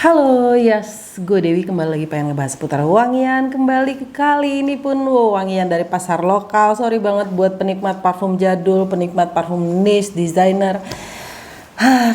Halo, yes, gue Dewi kembali lagi pengen ngebahas seputar wangian. Kembali kali ini pun wangian dari pasar lokal. Sorry banget buat penikmat parfum jadul, penikmat parfum niche, designer.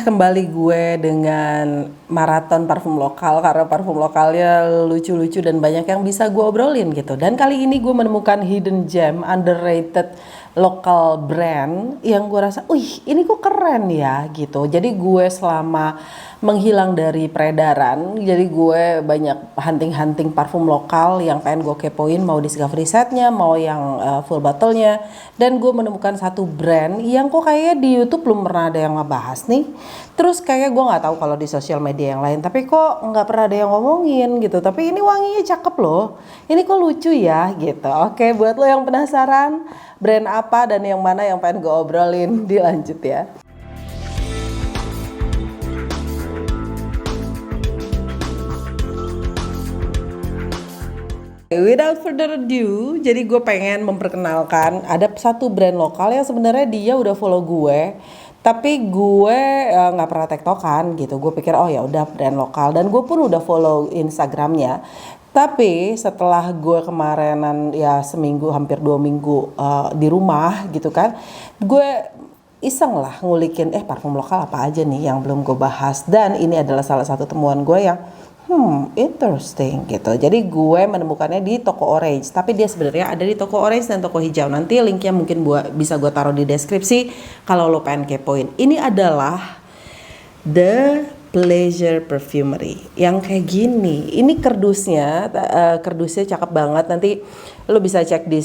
Kembali gue dengan maraton parfum lokal karena parfum lokalnya lucu-lucu dan banyak yang bisa gue obrolin gitu. Dan kali ini gue menemukan hidden gem, underrated local brand yang gue rasa, wih ini kok keren ya gitu. Jadi gue selama menghilang dari peredaran, jadi gue banyak hunting-hunting parfum lokal yang pengen gue kepoin, mau discovery setnya, mau yang full bottle-nya. Dan gue menemukan satu brand yang kok kayaknya di YouTube belum pernah ada yang ngebahas nih. Terus kayak gue nggak tahu kalau di sosial media yang lain, tapi kok nggak pernah ada yang ngomongin gitu. Tapi ini wanginya cakep loh, ini kok lucu ya gitu. Oke, buat lo yang penasaran brand apa dan yang mana yang pengen gue obrolin, dilanjut ya. Without further ado, jadi gue pengen memperkenalkan ada satu brand lokal yang sebenarnya dia udah follow gue, tapi gue nggak pernah tektokan gitu. Gue pikir oh ya udah brand lokal dan gue pun udah follow Instagramnya. Tapi setelah gue kemarinan ya seminggu hampir 2 minggu di rumah gitu kan, gue iseng lah ngulikin parfum lokal apa aja nih yang belum gue bahas, dan ini adalah salah satu temuan gue yang interesting gitu. Jadi gue menemukannya di toko orange, tapi dia sebenarnya ada di toko orange dan toko hijau. Nanti linknya mungkin bisa gue taruh di deskripsi kalau lo pengen kepoin. Ini adalah The Pleasure Perfumery yang kayak gini. Ini kardusnya cakep banget. Nanti lo bisa cek di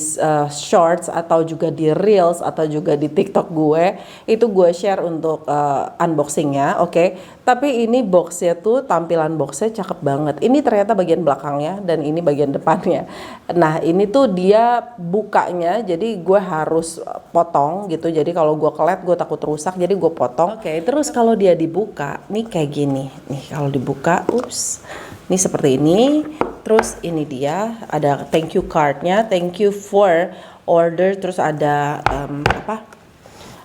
shorts atau juga di reels atau juga di TikTok gue. Itu gue share untuk unboxingnya, oke. Tapi ini boxnya tuh, tampilan boxnya cakep banget. Ini ternyata bagian belakangnya dan ini bagian depannya. Nah ini tuh dia bukanya, jadi gue harus potong gitu. Jadi kalau gue kelet gue takut rusak, jadi gue potong. Oke, terus kalau dia dibuka, nih kayak gini. Nih kalau dibuka, ini seperti ini. Terus ini dia, ada thank you cardnya, thank you for order. Terus ada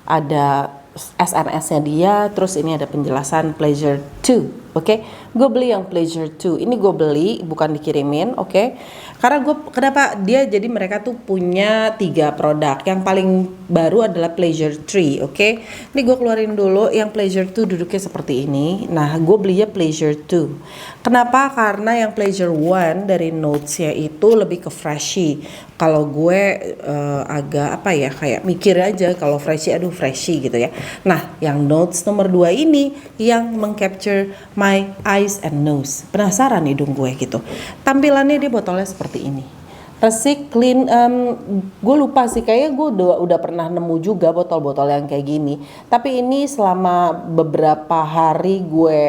ada SNS-nya dia. Terus ini ada penjelasan Pleasure 2. Oke, gue beli yang Pleasure 2. Ini gue beli bukan dikirimin, oke. Karena kenapa dia, jadi mereka tuh punya 3 produk. Yang paling baru adalah Pleasure 3, oke. Ini gue keluarin dulu yang Pleasure 2, duduknya seperti ini. Nah, gue belinya Pleasure 2. Kenapa? Karena yang Pleasure 1 dari notes-nya itu lebih ke freshy. Kalau gue agak kayak mikir aja kalau freshy gitu ya. Nah, yang notes nomor 2 ini yang mengcapture my eyes and nose. Penasaran hidung gue gitu. Tampilannya dia botolnya seperti ini. Resik, clean, gue lupa sih, kayaknya gue udah pernah nemu juga botol-botol yang kayak gini. Tapi ini selama beberapa hari gue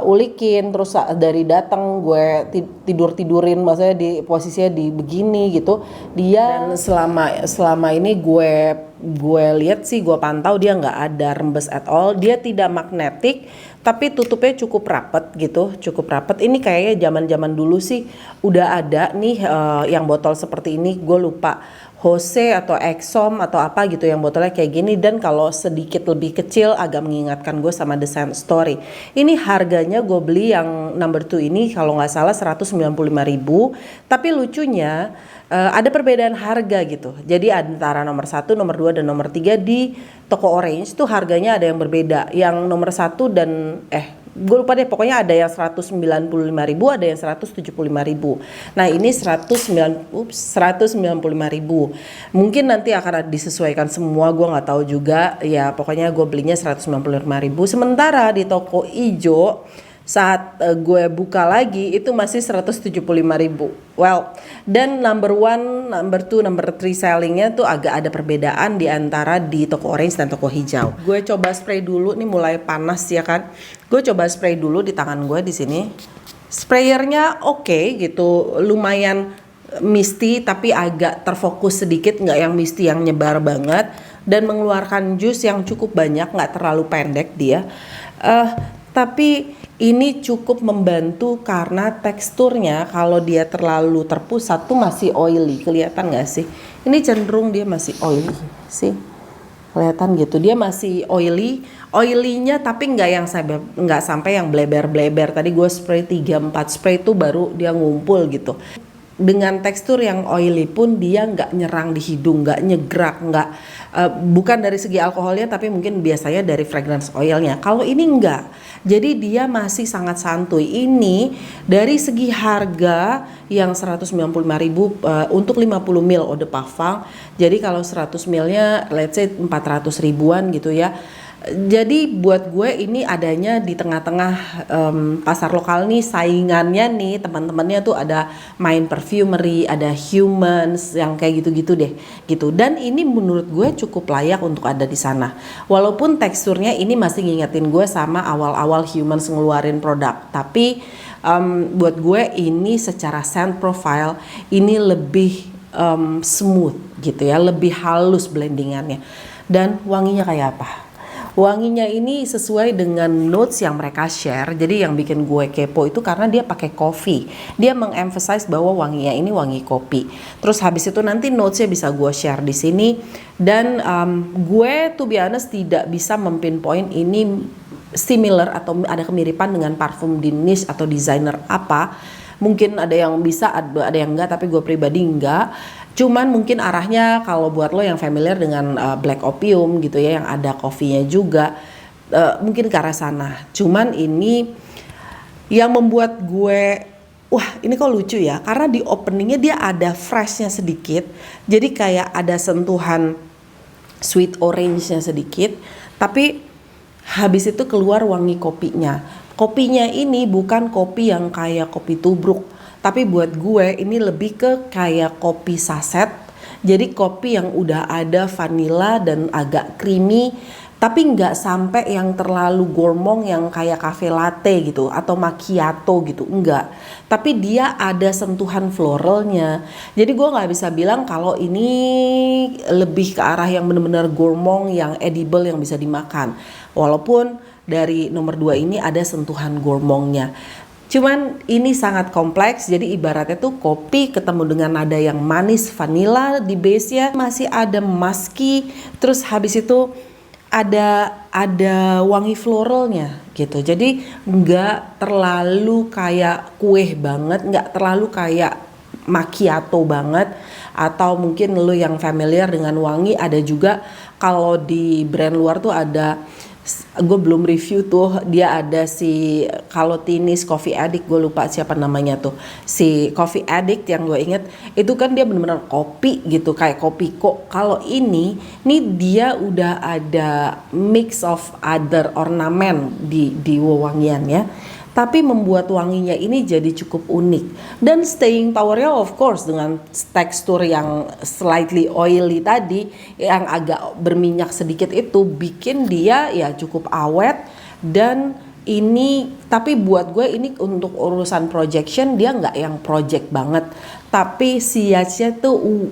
ulikin, terus dari datang gue tidurin, maksudnya di posisinya di begini gitu. Dan selama ini gue lihat sih, gue pantau dia nggak ada rembes at all. Dia tidak magnetik, tapi tutupnya cukup rapet gitu, cukup rapet. Ini kayaknya zaman dulu sih udah ada nih yang botol seperti ini. Gue lupa Jose atau Exom atau apa gitu yang botolnya kayak gini, dan kalau sedikit lebih kecil agak mengingatkan gue sama The Scent Story. Ini harganya gue beli yang number 2 ini kalau nggak salah 195.000, tapi lucunya ada perbedaan harga gitu. Jadi antara nomor 1, nomor 2 dan nomor 3 di toko orange tuh harganya ada yang berbeda. Yang nomor 1 dan gue lupa deh, pokoknya ada yang 195.000, ada yang 175.000. Nah ini 195.000. Mungkin nanti akan disesuaikan semua, gue nggak tahu juga ya. Pokoknya gue belinya 195.000. Sementara di toko ijo saat gue buka lagi itu masih 175.000. Well, dan number 1, number 2, number 3 sellingnya tuh agak ada perbedaan di antara di toko orange dan toko hijau. Gue coba spray dulu, nih mulai panas ya kan. Gue coba spray dulu di tangan gue di sini. Sprayernya oke gitu, lumayan misty tapi agak terfokus sedikit, nggak yang misty yang nyebar banget, dan mengeluarkan jus yang cukup banyak, nggak terlalu pendek dia. Tapi ini cukup membantu karena teksturnya kalau dia terlalu terpusat tuh masih oily, kelihatan nggak sih? Ini cenderung dia masih oily sih. kelihatan gitu. Dia masih oily-nya tapi nggak sampai yang bleber-bleber. Tadi gue spray 3-4 spray itu baru dia ngumpul gitu. Dengan tekstur yang oily pun dia nggak nyerang di hidung, nggak nyegrak, nggak bukan dari segi alkoholnya tapi mungkin biasanya dari fragrance oilnya. Kalau ini enggak, jadi dia masih sangat santuy. Ini dari segi harga yang 195.000 untuk 50 ml eau de parfum. Jadi kalau 100 ml-nya let's say 400 ribuan gitu ya. Jadi buat gue ini adanya di tengah-tengah pasar lokal nih, saingannya nih teman-temannya tuh ada Main Perfumery, ada Humans yang kayak gitu-gitu deh gitu. Dan ini menurut gue cukup layak untuk ada di sana. Walaupun teksturnya ini masih ngingetin gue sama awal-awal Humans ngeluarin produk, tapi buat gue ini secara scent profile ini lebih smooth gitu ya, lebih halus blendingannya. Dan wanginya kayak apa? Wanginya ini sesuai dengan notes yang mereka share. Jadi yang bikin gue kepo itu karena dia pakai coffee. Dia mengemphasize bahwa wanginya ini wangi kopi. Terus habis itu nanti notesnya bisa gue share di sini. Dan gue to be honest tidak bisa mempinpoint ini similar atau ada kemiripan dengan parfum di niche atau designer apa. Mungkin ada yang bisa, ada yang enggak, tapi gue pribadi enggak. Cuman mungkin arahnya kalau buat lo yang familiar dengan Black Opium gitu ya, yang ada kopinya juga, mungkin ke arah sana. Cuman ini yang membuat gue, wah ini kok lucu ya, karena di openingnya dia ada freshnya sedikit, jadi kayak ada sentuhan sweet orange-nya sedikit, tapi habis itu keluar wangi kopinya. Kopinya ini bukan kopi yang kayak kopi tubruk, tapi buat gue ini lebih ke kayak kopi saset. Jadi kopi yang udah ada vanilla dan agak creamy, tapi nggak sampai yang terlalu gourmand yang kayak cafe latte gitu atau macchiato gitu, enggak. Tapi dia ada sentuhan floralnya. Jadi gue nggak bisa bilang kalau ini lebih ke arah yang benar-benar gourmand, yang edible, yang bisa dimakan. Walaupun dari nomor 2 ini ada sentuhan gourmandnya. Cuman ini sangat kompleks, jadi ibaratnya tuh kopi ketemu dengan nada yang manis vanilla di base-nya, masih ada musky, terus habis itu ada wangi floralnya gitu. Jadi nggak terlalu kayak kue banget, nggak terlalu kayak macchiato banget, atau mungkin lo yang familiar dengan wangi ada juga kalau di brand luar tuh ada, gue belum review tuh, dia ada si kalau Tinis Coffee Addict, gue lupa siapa namanya tuh, si Coffee Addict yang gue inget itu kan dia bener-bener kopi gitu kayak kopi kok. Kalau ini dia udah ada mix of other ornament di wewangiannya, tapi membuat wanginya ini jadi cukup unik. Dan staying powernya of course dengan tekstur yang slightly oily tadi, yang agak berminyak sedikit itu bikin dia ya cukup awet. Dan ini tapi buat gue ini untuk urusan projection dia nggak yang project banget, tapi siasnya tuh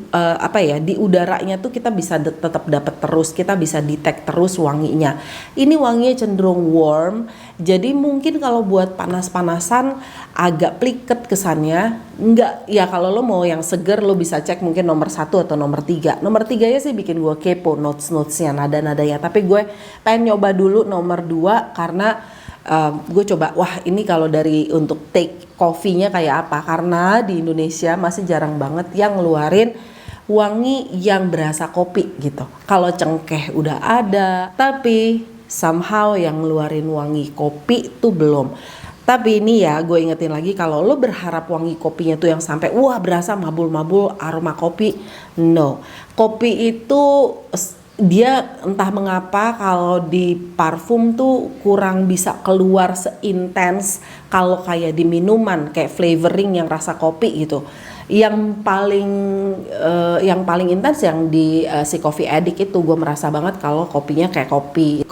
di udaranya tuh kita bisa tetap dapat terus, kita bisa detect terus wanginya. Ini wanginya cenderung warm, jadi mungkin kalau buat panas-panasan agak pliket kesannya. Enggak ya, kalau lo mau yang seger lo bisa cek mungkin nomor 1 atau nomor 3. Nomor 3 nya sih bikin gue kepo notes-notesnya, nada-nadanya, tapi gue pengen nyoba dulu nomor 2 karena gue coba, wah ini kalau dari untuk take coffee-nya kayak apa, karena di Indonesia masih jarang banget yang ngeluarin wangi yang berasa kopi gitu. Kalau cengkeh udah ada, tapi somehow yang ngeluarin wangi kopi tuh belum. Tapi ini ya gue ingetin lagi, kalau lo berharap wangi kopinya tuh yang sampai wah berasa mabul-mabul aroma kopi, no. Kopi itu dia entah mengapa kalau di parfum tuh kurang bisa keluar seintens kalau kayak di minuman kayak flavoring yang rasa kopi gitu. Yang paling intens yang di si Coffee Addict itu gue merasa banget kalau kopinya kayak kopi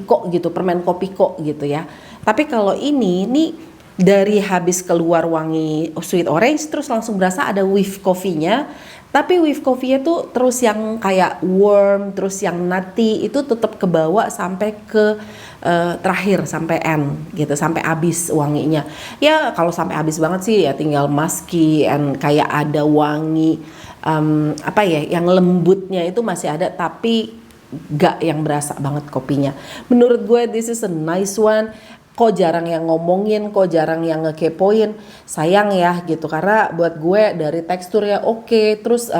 kok gitu, permen kopi kok gitu ya. Tapi kalau ini dari habis keluar wangi sweet orange terus langsung berasa ada whiff coffee-nya. Tapi whiff coffee-nya tuh terus yang kayak warm, terus yang nutty itu tetap kebawa sampai ke terakhir, sampai end gitu, sampai habis wanginya. Ya kalau sampai habis banget sih ya tinggal musky and kayak ada wangi yang lembutnya itu masih ada, tapi gak yang berasa banget kopinya. Menurut gue this is a nice one. Kok jarang yang ngomongin, kok jarang yang ngekepoin. Sayang ya gitu, karena buat gue dari teksturnya oke, terus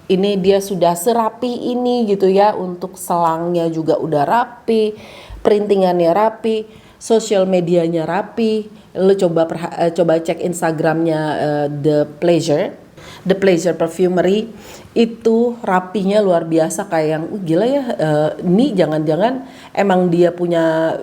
ini dia sudah serapi ini gitu ya, untuk selangnya juga udah rapi, printingannya rapi, sosial medianya rapi. Lu coba cek Instagramnya The Pleasure Perfumery, itu rapinya luar biasa, kayak yang gila ya, ini jangan-jangan emang dia punya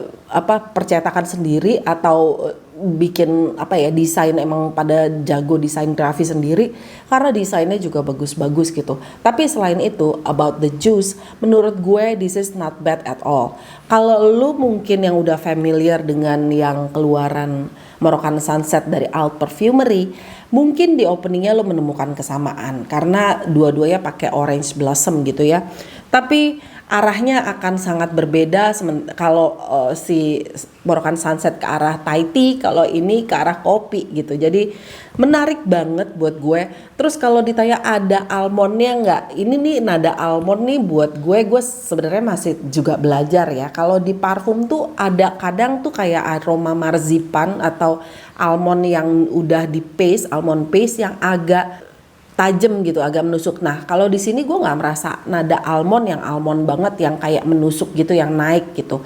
percetakan sendiri atau bikin desain, emang pada jago desain grafis sendiri, karena desainnya juga bagus-bagus gitu. Tapi selain itu, about the juice, menurut gue this is not bad at all. Kalau lu mungkin yang udah familiar dengan yang keluaran Moroccan Sunset dari Alt Perfumery, mungkin di openingnya lo menemukan kesamaan karena dua-duanya pakai orange blossom gitu ya. Tapi arahnya akan sangat berbeda. Kalau si Moroccan Sunset ke arah Thai tea, kalau ini ke arah kopi gitu. Jadi menarik banget buat gue. Terus kalau ditanya ada almondnya nggak? Ini nih nada almond nih buat gue sebenarnya masih juga belajar ya. Kalau di parfum tuh ada kadang tuh kayak aroma marzipan atau almond yang udah di paste, almond paste yang agak tajam gitu, agak menusuk. Nah kalau di sini gue nggak merasa nada almond yang almond banget, yang kayak menusuk gitu, yang naik gitu.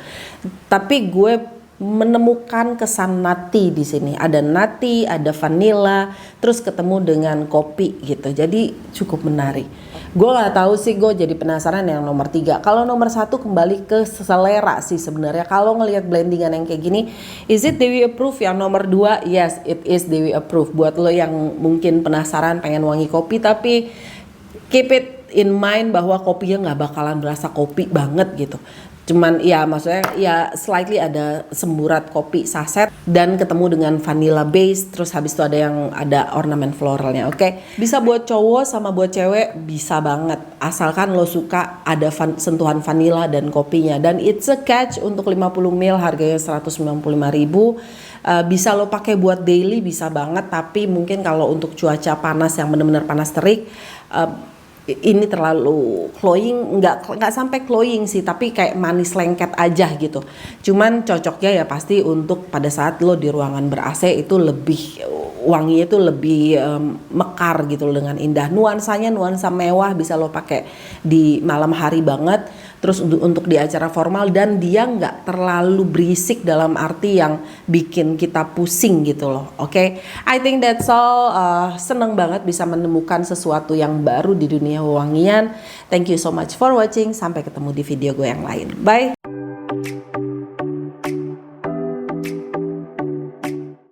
Tapi gue menemukan kesan nutty di sini. Ada nutty, ada vanilla, terus ketemu dengan kopi gitu. Jadi cukup menarik. Gue nggak tahu sih, gue jadi penasaran yang nomor 3. Kalau nomor 1 kembali ke selera sih sebenarnya. Kalau ngelihat blendingan yang kayak gini, is it Dewi approve? Yang nomor 2, yes it is Dewi approve. Buat lo yang mungkin penasaran pengen wangi kopi tapi keep it in mind bahwa kopinya nggak bakalan berasa kopi banget gitu. Cuman ya maksudnya ya slightly ada semburat kopi saset dan ketemu dengan vanilla base, terus habis itu ada ornamen floralnya. Oke. Bisa buat cowok sama buat cewek bisa banget, asalkan lo suka ada sentuhan vanilla dan kopinya. Dan it's a catch untuk 50 ml, harganya 195.000. Bisa lo pakai buat daily bisa banget, tapi mungkin kalau untuk cuaca panas yang benar-benar panas terik, ini terlalu cloying, nggak sampai cloying sih, tapi kayak manis lengket aja gitu. Cuman cocoknya ya pasti untuk pada saat lo di ruangan ber-AC, itu lebih wanginya itu lebih mekar gitu loh, dengan indah. Nuansanya nuansa mewah, bisa lo pakai di malam hari banget. Terus untuk di acara formal, dan dia nggak terlalu berisik dalam arti yang bikin kita pusing gitu loh. Oke, I think that's all. Seneng banget bisa menemukan sesuatu yang baru di dunia wewangian. Thank you so much for watching. Sampai ketemu di video gue yang lain. Bye.